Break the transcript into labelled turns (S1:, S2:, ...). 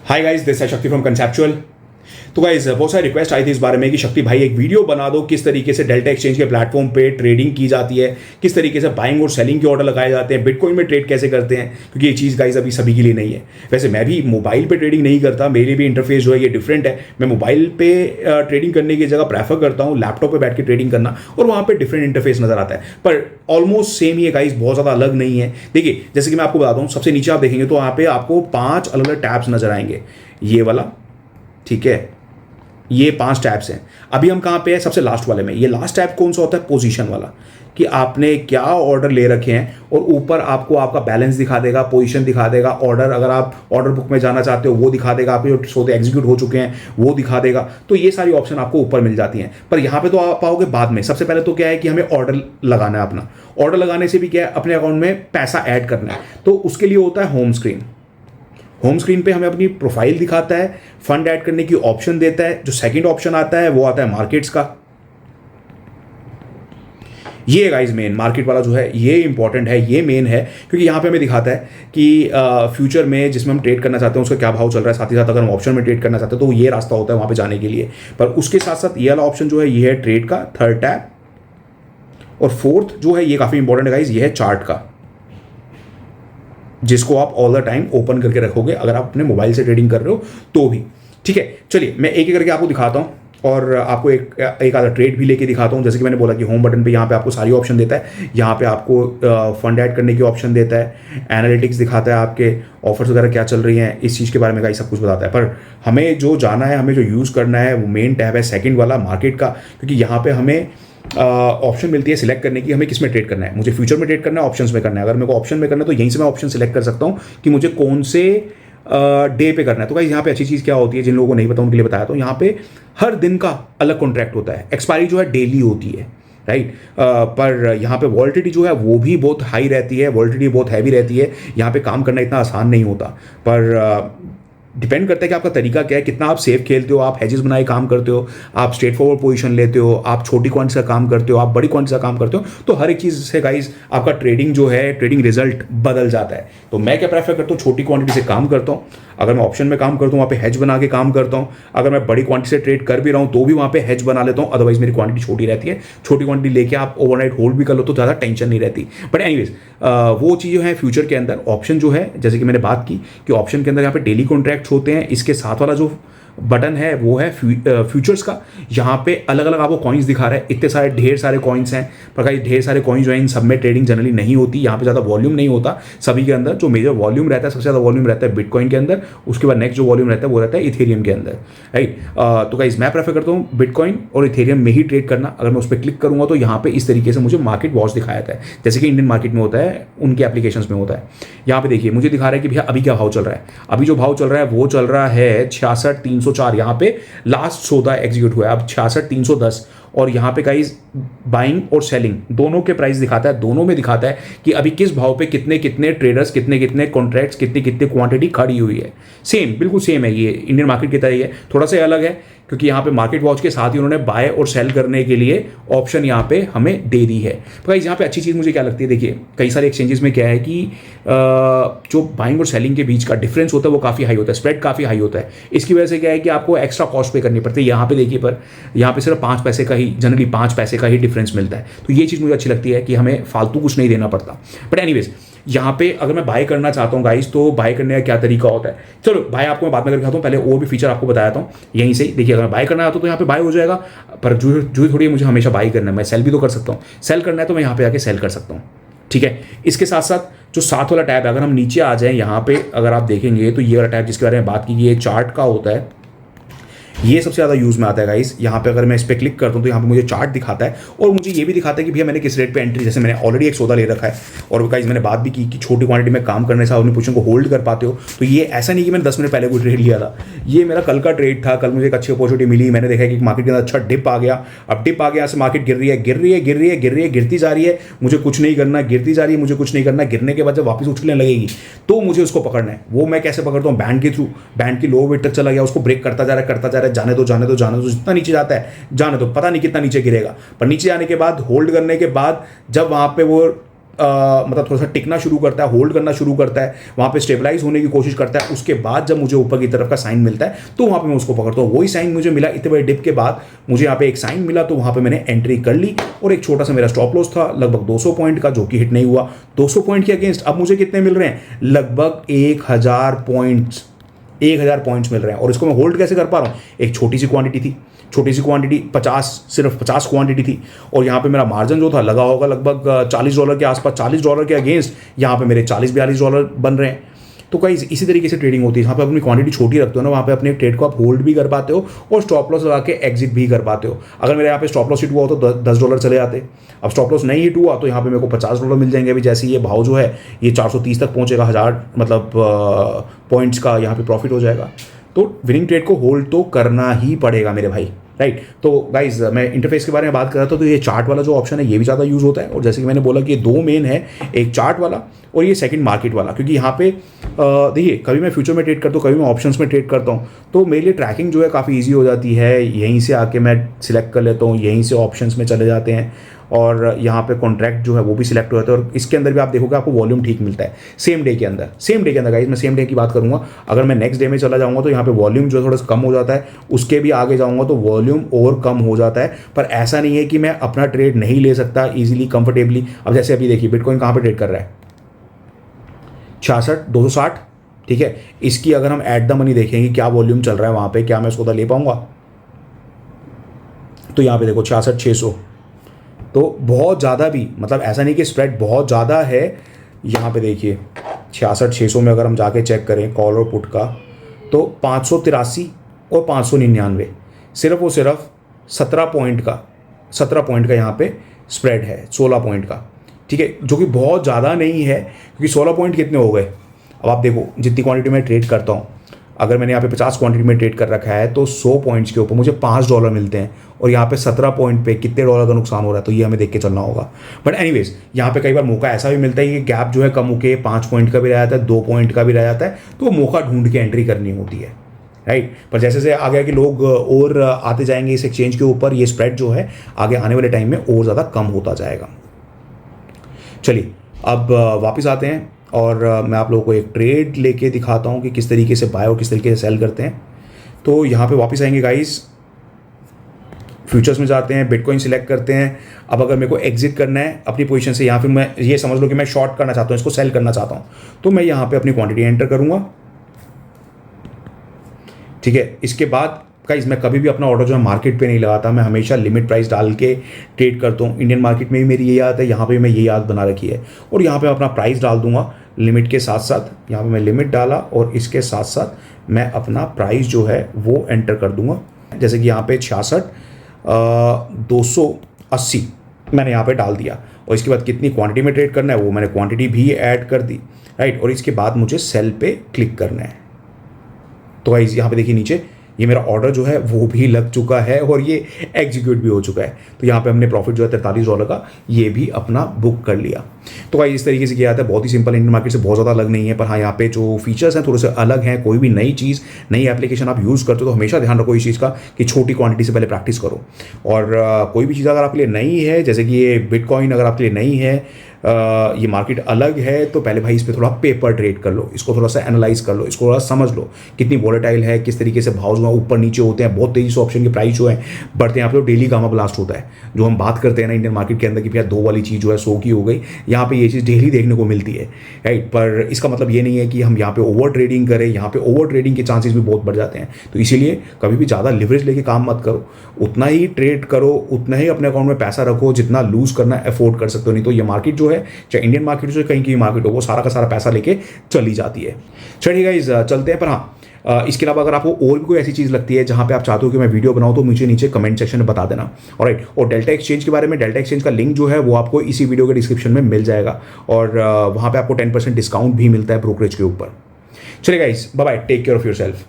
S1: Hi guys, this है शक्ति from conceptual. तो गाइस बहुत सारी रिक्वेस्ट आई थी इस बारे में कि शक्ति भाई एक वीडियो बना दो किस तरीके से डेल्टा एक्सचेंज के प्लेटफॉर्म पे ट्रेडिंग की जाती है, किस तरीके से बाइंग और सेलिंग के ऑर्डर लगाए जाते हैं, बिटकॉइन में ट्रेड कैसे करते हैं, क्योंकि ये चीज़ गाइस अभी सभी के लिए नहीं है। वैसे मैं भी मोबाइल पे ट्रेडिंग नहीं करता, मेरे लिए भी इंटरफेस जो है ये डिफरेंट है। मैं मोबाइल पे ट्रेडिंग करने की जगह प्रेफर करता हूँ लैपटॉप पे बैठ के ट्रेडिंग करना, और वहाँ पे डिफरेंट इंटरफेस नजर आता है, पर ऑलमोस्ट सेम ही है गाइस, बहुत ज़्यादा अलग नहीं है। देखिए जैसे कि मैं आपको बताता हूँ, सबसे नीचे आप देखेंगे तो वहाँ पे आपको 5 अलग अलग टैब्स नजर आएंगे। ये वाला, ठीक है, ये 5 टैब्स हैं। अभी हम कहाँ पे हैं? सबसे लास्ट वाले में। ये लास्ट टैब कौन सा होता है? पोजीशन वाला, कि आपने क्या ऑर्डर ले रखे हैं, और ऊपर आपको आपका बैलेंस दिखा देगा, पोजीशन दिखा देगा, ऑर्डर अगर आप ऑर्डर बुक में जाना चाहते हो वो दिखा देगा, आपके जो सौदे एग्जीक्यूट हो चुके हैं वो दिखा देगा। तो ये सारी ऑप्शन आपको ऊपर मिल जाती हैं, पर यहाँ पे तो आप पाओगे बाद में। सबसे पहले तो क्या है कि हमें ऑर्डर लगाना है। अपना ऑर्डर लगाने से भी क्या है, अपने अकाउंट में पैसा ऐड करना है, तो उसके लिए होता है होम स्क्रीन। होम स्क्रीन पे हमें अपनी प्रोफाइल दिखाता है, फंड ऐड करने की ऑप्शन देता है। जो सेकंड ऑप्शन आता है वो आता है मार्केट्स का। ये गाइस मेन मार्केट वाला जो है ये इंपॉर्टेंट है, ये मेन है, क्योंकि यहाँ पे हमें दिखाता है कि फ्यूचर में जिसमें हम ट्रेड करना चाहते हैं उसका क्या भाव चल रहा है। साथ ही साथ अगर हम ऑप्शन में ट्रेड करना चाहते हैं तो ये रास्ता होता है वहाँ पे जाने के लिए। पर उसके साथ साथ ये वाला ऑप्शन जो है ये है ट्रेड का, थर्ड टैब। और फोर्थ जो है ये काफ़ी इंपॉर्टेंट है गाइस, ये है चार्ट का, जिसको आप ऑल द टाइम ओपन करके रखोगे अगर आप अपने मोबाइल से ट्रेडिंग कर रहे हो तो भी। ठीक है, चलिए मैं एक एक करके आपको दिखाता हूँ और आपको एक आधा ट्रेड भी लेके दिखाता हूँ। जैसे कि मैंने बोला कि होम बटन पे यहाँ पे आपको सारी ऑप्शन देता है। यहाँ पे आपको फंड ऐड करने की ऑप्शन देता है, एनालिटिक्स दिखाता है, आपके ऑफर्स वगैरह क्या चल रही हैं, इस चीज़ के बारे में गाइस सब कुछ बताता है। पर हमें जो जाना है, हमें जो यूज़ करना है वो मेन टैब है सेकेंड वाला, मार्केट का, क्योंकि यहाँ पे हमें ऑप्शन मिलती है सिलेक्ट करने की हमें किस में ट्रेड करना है। मुझे फ्यूचर में ट्रेड करना है, ऑप्शंस में करना है। अगर मेरे को ऑप्शन में करना है तो यहीं से मैं ऑप्शन सिलेक्ट कर सकता हूँ कि मुझे कौन से डे पे करना है। तो गाइस यहाँ पे अच्छी चीज़ क्या होती है, जिन लोगों को नहीं पता उनके लिए बताया, तो यहाँ पे हर दिन का अलग कॉन्ट्रैक्ट होता है, एक्सपायरी जो है डेली होती है, राइट। पर यहाँ पे वॉलिटिलिटी जो है वो भी बहुत हाई रहती है, वॉलिटिलिटी बहुत हैवी रहती है। यहाँ पे काम करना इतना आसान नहीं होता, पर डिपेंड करता है कि आपका तरीका क्या है, कितना आप सेफ खेलते हो, आप हेजेस बनाए काम करते हो, आप स्ट्रेट फॉरवर्ड पोजीशन लेते हो, आप छोटी क्वांटिटी का काम करते हो, आप बड़ी क्वांटिटी का काम करते हो। तो हर एक चीज़ से गाइस आपका ट्रेडिंग जो है, ट्रेडिंग रिजल्ट बदल जाता है। तो मैं क्या प्रेफर करता हूँ, छोटी क्वांटिटी से काम करता हूँ। अगर मैं ऑप्शन में काम करता हूँ वहाँ पे हेज बना के काम करता हूँ। अगर मैं बड़ी क्वांटिटी से ट्रेड कर भी रहा हूँ तो भी वहाँ पे हेज बना लेता हूँ, अदरवाइज मेरी क्वांटिटी छोटी रहती है। छोटी क्वांटिटी लेके आप ओवरनाइट होल्ड भी कर लो तो ज़्यादा टेंशन नहीं रहती। बट एनीवेज वो चीज़ जो है फ्यूचर के अंदर ऑप्शन जो है, जैसे कि मैंने बात की कि ऑप्शन के अंदर यहाँ पे डेली कॉन्ट्रैक्ट्स होते हैं। इसके साथ वाला जो बटन है वो है फ्यूचर्स का। यहाँ पे अलग अलग आपको कॉइन्स दिखा रहा है, इतने सारे ढेर सारे कॉइन्स हैं। पर गाइस ढेर सारे कॉइन्स जो हैं इन सब में ट्रेडिंग जनरली नहीं होती, यहाँ पे ज़्यादा वॉल्यूम नहीं होता। सभी के अंदर जो मेजर वॉल्यूम रहता है, सबसे ज़्यादा वॉल्यूम रहता है बिटकॉइन के अंदर, उसके बाद नेक्स्ट जो वॉल्यूम रहता है वो रहता है इथेरियम के अंदर, राइट। तो गाइस मैं प्रेफर करता हूँ बिटकॉइन और इथेरियम में ही ट्रेड करना। अगर मैं उस पर क्लिक करूँगा तो यहाँ पे इस तरीके से मुझे मार्केट वॉच दिखाया जाता है, जैसे कि इंडियन मार्केट में होता है, उनके एप्लीकेशंस में होता है। यहाँ पे देखिए मुझे दिखा रहा है कि भैया अभी क्या भाव चल रहा है। अभी जो भाव चल रहा है वो चल रहा है 66,304। यहाँ पे लास्ट सौदा एग्जीक्यूट हुआ है, अब 66,310। और यहाँ पे गाइस बाइंग और सेलिंग दोनों के प्राइस दिखाता है, दोनों में दिखाता है कि अभी किस भाव पे कितने कितने ट्रेडर्स, कितने कितने कॉन्ट्रैक्ट्स, कितनी कितनी क्वांटिटी खड़ी हुई है। सेम, बिल्कुल सेम है, ये इंडियन मार्केट की तरह ही है। थोड़ा सा अलग है क्योंकि यहाँ पे मार्केट वॉच के साथ ही उन्होंने बाय और सेल करने के लिए ऑप्शन यहाँ पे हमें दे दी है। तो गाइस यहाँ पे अच्छी चीज़ मुझे क्या लगती है, देखिए कई सारे एक्सचेंजेस में क्या है कि जो बाइंग और सेलिंग के बीच का डिफरेंस होता है वो काफ़ी हाई होता है, स्प्रेड काफ़ी हाई होता है। इसकी वजह से क्या है कि आपको एक्स्ट्रा कॉस्ट पे करनी पड़ती है। यहाँ पे देखिए, पर यहाँ पे सिर्फ 5 पैसे का ही, जनरली 5 पैसे का ही डिफरेंस मिलता है। तो ये चीज़ मुझे अच्छी लगती है कि हमें फालतू कुछ नहीं देना पड़ता। बट एनीवेज यहाँ पे अगर मैं बाय करना चाहता हूँ गाइस, तो बाय करने का क्या तरीका होता है, चलो बाय आपको मैं बाद में करके दिखाता हूँ। पहले और भी फीचर आपको बताया था यहीं से। देखिए अगर मैं बाय करना चाहता हूँ तो यहाँ पे बाय हो जाएगा, पर जो थोड़ी मुझे हमेशा बाय करना है, मैं सेल भी तो कर सकता हूँ। सेल करना है तो मैं यहाँ पे आके सेल कर सकता हूँ, ठीक है। इसके साथ साथ जो साथ वाला टैब है, अगर हम नीचे आ जाएं यहाँ पे, अगर आप देखेंगे तो ये वाला टैब जिसके बारे में बात की, ये चार्ट का होता है, ये सबसे ज़्यादा यूज़ में आता है गाइस। यहाँ पे अगर मैं इस पर क्लिक करता हूँ तो यहाँ पे मुझे चार्ट दिखाता है और मुझे ये भी दिखाता है कि भैया मैंने किस रेट पे एंट्री, जैसे मैंने ऑलरेडी एक सौदा ले रखा है और गाइस मैंने बात भी की कि छोटी क्वांटिटी में काम करने से आप अपनी पोजीशन को होल्ड कर पाते हो। तो ये ऐसा नहीं कि मैंने 10 मिनट पहले कोई ट्रेड लिया था, ये मेरा कल का ट्रेड था। कल मुझे एक अच्छी अपॉर्चुनिटी मिली, मैंने देखा कि मार्केट के अंदर अच्छा डिप आ गया। अब डिप आ गया, यहाँ से मार्केट गिर रही है, गिर रही है, गिर रही है, गिर रही है, गिरती जा रही है, मुझे कुछ नहीं करना, गिरती जा रही है, मुझे कुछ नहीं करना। गिरने के बाद जब वापस उछलने लगेगी तो मुझे उसको पकड़ना है। वो मैं कैसे पकड़ता हूँ, बैंड के थ्रू। बैंड की लो वेट तक चला गया, उसको ब्रेक करता जा रहा है, करता जा रहा है, जाने दो जाने दो जाने दो, जितना नीचे जाता है जाने दो, पता नहीं कितना नीचे गिरेगा। पर नीचे आने के बाद, होल्ड करने के बाद, जब वहां पे वो मतलब थोड़ा सा टिकना शुरू करता है, होल्ड करना शुरू करता है, वहाँ पे स्टेबलाइज होने की कोशिश करता है, उसके बाद जब मुझे ऊपर की तरफ का साइन मिलता है तो वहाँ पे मैं उसको पकड़ता हूँ। वही साइन मुझे मिला इतने बड़े डिप के बाद, मुझे यहाँ पे एक साइन मिला तो वहाँ पे मैंने एंट्री कर ली और एक छोटा सा मेरा स्टॉप लॉस था लगभग 200 पॉइंट का, जो कि हिट नहीं हुआ। 200 पॉइंट के अगेंस्ट अब मुझे कितने मिल रहे हैं? लगभग 1000 पॉइंट्स, 1000 पॉइंट्स मिल रहे हैं। और इसको मैं होल्ड कैसे कर पा रहा हूँ? एक छोटी सी क्वांटिटी थी, छोटी सी क्वांटिटी 50, सिर्फ 50 क्वांटिटी थी, और यहाँ पे मेरा मार्जिन जो था लगा होगा लगभग $40 के आसपास। $40 के अगेंस्ट यहाँ पे मेरे $40-42 बन रहे हैं। तो कहीं इसी तरीके से ट्रेडिंग होती है, जहाँ पे अपनी क्वांटिटी छोटी रखते हो ना, वहाँ पे अपने ट्रेड को आप होल्ड भी कर पाते हो और स्टॉप लॉस लगा के एग्जिट भी कर पाते हो। अगर मेरे यहाँ पे स्टॉप लॉस हिट हुआ तो $10 चले जाते। अब स्टॉप लॉस नहीं हिट हुआ तो यहाँ पे मेरे को $50 मिल जाएंगे। अभी जैसे ये भाव जो है ये 430 तक पहुँचेगा, 1000 मतलब पॉइंट्स का यहाँ पे प्रॉफिट हो जाएगा। तो विनिंग ट्रेड को होल्ड तो करना ही पड़ेगा मेरे भाई, राइट। तो गाइज मैं इंटरफेस के बारे में बात कर रहा था, तो ये चार्ट वाला जो ऑप्शन है ये भी ज़्यादा यूज़ होता है। और जैसे कि मैंने बोला कि ये दो मेन है, एक चार्ट वाला और ये सेकंड मार्केट वाला। क्योंकि यहाँ पे देखिए, कभी मैं फ्यूचर में ट्रेड करता हूँ, कभी मैं ऑप्शंस में ट्रेड करता हूँ, तो मेरे लिए ट्रैकिंग जो है काफ़ी ईजी हो जाती है। यहीं से आके मैं सिलेक्ट कर लेता हूँ, यहीं से ऑप्शंस में चले जाते हैं और यहाँ पे कॉन्ट्रैक्ट जो है वो भी सिलेक्ट हो जाता है। और इसके अंदर भी आप देखोगे आपको वॉल्यूम ठीक मिलता है सेम डे के अंदर गाइज। मैं सेम डे की बात करूँगा, अगर मैं नेक्स्ट डे में चला जाऊँगा तो यहाँ पे वॉल्यूम जो है थोड़ा सा कम हो जाता है, उसके भी आगे जाऊँगा तो वॉल्यूम और कम हो जाता है। पर ऐसा नहीं है कि मैं अपना ट्रेड नहीं ले सकता ईजिली कंफर्टेबली। अब जैसे अभी देखिए बिटकॉइन कहाँ पर ट्रेड कर रहा है? 66,260, ठीक है। इसकी अगर हम एट द मनी देखेंगे क्या वॉल्यूम चल रहा है वहाँ पे, क्या मैं सौदा ले पाऊँगा? तो यहाँ पे देखो 66,600, तो बहुत ज़्यादा भी, मतलब ऐसा नहीं कि स्प्रेड बहुत ज़्यादा है। यहाँ पे देखिए 66,600 में अगर हम जाके चेक करें कॉल और पुट का, तो 583 और 599, सिर्फ और सिर्फ 17 पॉइंट का यहाँ पे स्प्रेड है, 16 पॉइंट का, ठीक है, जो कि बहुत ज़्यादा नहीं है। क्योंकि 16 पॉइंट कितने हो गए? अब आप देखो जितनी क्वांटिटी में ट्रेड करता हूँ, अगर मैंने यहाँ पे 50 क्वांटिटी में ट्रेड कर रखा है तो 100 पॉइंट्स के ऊपर मुझे $5 मिलते हैं, और यहाँ पे 17 पॉइंट पे कितने डॉलर का नुकसान हो रहा है, तो ये हमें देख के चलना होगा। बट एनीवेज यहाँ पे कई बार मौका ऐसा भी मिलता है कि गैप जो है कम होकर 5 पॉइंट का भी रह जाता है, 2 पॉइंट का भी रह जाता है, तो वो मौका ढूंढ के एंट्री करनी होती है, राइट। पर जैसे जैसे आ गया कि लोग और आते जाएंगे इस एक्सचेंज के ऊपर, ये स्प्रेड जो है आगे आने वाले टाइम में और ज़्यादा कम होता जाएगा। चलिए अब वापस आते हैं और मैं आप लोगों को एक ट्रेड लेके दिखाता हूँ कि किस तरीके से बाय और किस तरीके से सेल करते हैं। तो यहाँ पे वापस आएंगे गाइस, फ्यूचर्स में जाते हैं, बिटकॉइन सिलेक्ट करते हैं। अब अगर मेरे को एग्जिट करना है अपनी पोजीशन से, या फिर मैं ये समझ लो कि मैं शॉर्ट करना चाहता हूँ, इसको सेल करना चाहता हूँ, तो मैं यहाँ पे अपनी क्वांटिटी एंटर करूँगा, ठीक है। इसके बाद गाइस मैं कभी भी अपना ऑर्डर जो है मार्केट पे नहीं लगाता, मैं हमेशा लिमिट प्राइस डाल के ट्रेड करता हूँ। इंडियन मार्केट में भी मेरी ये याद है, यहाँ पे मैं ये याद बना रखी है। और यहाँ पे अपना प्राइस डाल दूंगा लिमिट के साथ साथ, यहाँ पे मैं लिमिट डाला और इसके साथ साथ मैं अपना प्राइस जो है वो एंटर कर दूंगा। जैसे कि यहाँ पे 66,280 मैंने यहाँ पे डाल दिया, और इसके बाद कितनी क्वांटिटी में ट्रेड करना है वो मैंने क्वांटिटी भी ऐड कर दी, राइट। और इसके बाद मुझे सेल पे क्लिक करना है। तो गाइस यहाँ पे देखिए नीचे ये मेरा ऑर्डर जो है वो भी लग चुका है और ये एग्जीक्यूट भी हो चुका है। तो यहाँ पे हमने प्रॉफिट जो है $43 का ये भी अपना बुक कर लिया। तो भाई इस तरीके से किया जाता है, बहुत ही सिंपल, इंडियन मार्केट से बहुत ज़्यादा अलग नहीं है। पर हाँ, यहाँ पे जो फीचर्स हैं थोड़े से अलग हैं। कोई भी नई चीज़, नई एप्लीकेशन आप यूज़ करते हो तो हमेशा ध्यान रखो इस चीज़ का कि छोटी क्वांटिटी से पहले प्रैक्टिस करो। और कोई भी चीज़ अगर आपके लिए नई है, जैसे कि ये बिटकॉइन अगर आपके लिए नई है, ये मार्केट अलग है, तो पहले भाई इस पर थोड़ा पेपर ट्रेड कर लो, इसको थोड़ा सा एनालाइज कर लो, इसको थोड़ा समझ लो कितनी वॉलेटाइल है, किस तरीके से भाव जो है ऊपर नीचे होते हैं, बहुत तेज़ी से ऑप्शन के प्राइस जो है बढ़ते हैं। यहाँ पे तो डेली गामा ब्लास्ट होता है, जो हम बात करते हैं ना इंडियन मार्केट के अंदर कि भैया 2 वाली चीज़ जो है 100 की हो गई, यहाँ पे ये चीज़ डेली देखने को मिलती है, राइट। पर इसका मतलब ये नहीं है कि हम यहाँ पे ओवर ट्रेडिंग करें, यहाँ पे ओवर ट्रेडिंग के चांसेस भी बहुत बढ़ जाते हैं। तो इसीलिए कभी भी ज़्यादा लिवरेज लेके काम मत करो, उतना ही ट्रेड करो, उतना ही अपने अकाउंट में पैसा रखो जितना लूज करना अफोर्ड कर सकते हो। नहीं तो ये मार्केट जो है, चाहे इंडियन मार्केट हो, कहीं की मार्केट हो, वो सारा का सारा पैसा लेके चली जाती है। चलिए गाइस चलते हैं। पर हाँ, इसके अलावा अगर आपको और भी कोई ऐसी चीज़ लगती है जहाँ पे आप चाहते हो कि मैं वीडियो बनाऊँ, तो मुझे नीचे कमेंट सेक्शन में बता देना, ऑलराइट। और डेल्टा एक्सचेंज के बारे में, डेल्टा एक्सचेंज का लिंक जो है वो आपको इसी वीडियो के डिस्क्रिप्शन में मिल जाएगा, और वहाँ पे आपको 10% डिस्काउंट भी मिलता है ब्रोकरेज के ऊपर। चलिए guys, bye bye, take care of yourself.